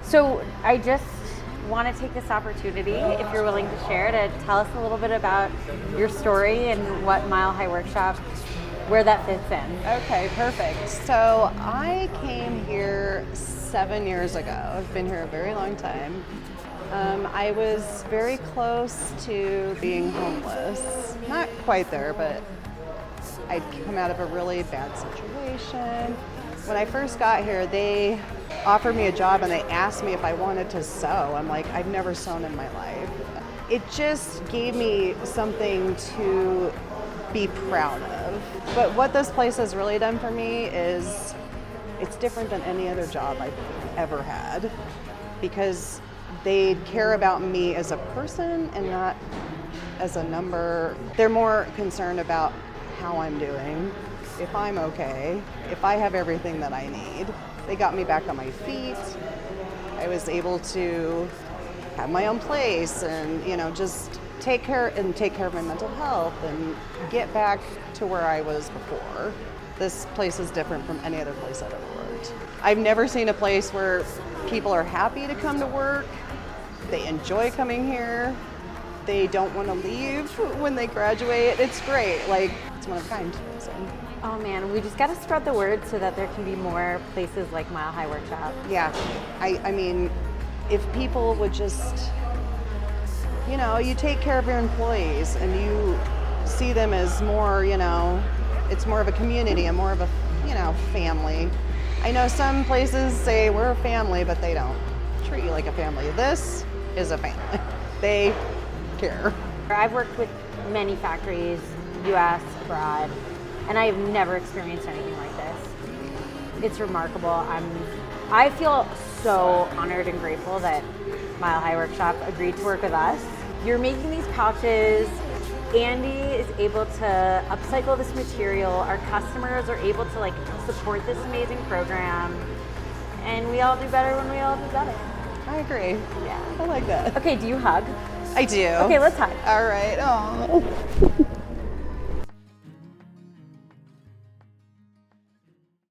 So I just want to take this opportunity, if you're willing to share, to tell us a little bit about your story and what Mile High Workshop, where that fits in. Okay, perfect. So I came here 7 years ago. I've been here a very long time. I was very close to being homeless. Not quite there, but I'd come out of a really bad situation. When I first got here, they offered me a job and they asked me if I wanted to sew. I'm like, I've never sewn in my life. It just gave me something to be proud of. But what this place has really done for me is it's different than any other job I've ever had, because they care about me as a person and not as a number. They're more concerned about how I'm doing, if I'm okay, if I have everything that I need. They got me back on my feet. I was able to have my own place and, just take care of my mental health and get back to where I was before. This place is different from any other place I've ever worked. I've never seen a place where people are happy to come to work. They enjoy coming here. They don't want to leave when they graduate. It's great. It's one of a kind. So. Oh man, we just got to spread the word so that there can be more places like Mile High Workshop. Yeah, I mean, if people would just, you take care of your employees and you see them as more, it's more of a community and more of a, family. I know some places say we're a family, but they don't treat you like a family. This is a family. They care. I've worked with many factories, US, abroad, and I've never experienced anything like this. It's remarkable. I feel so honored and grateful that Mile High Workshop agreed to work with us. You're making these pouches. Andy is able to upcycle this material. Our customers are able to support this amazing program. And we all do better when we all do better. I agree. Yeah. I like that. Okay, do you hug? I do. Okay, let's hug. All right. Oh.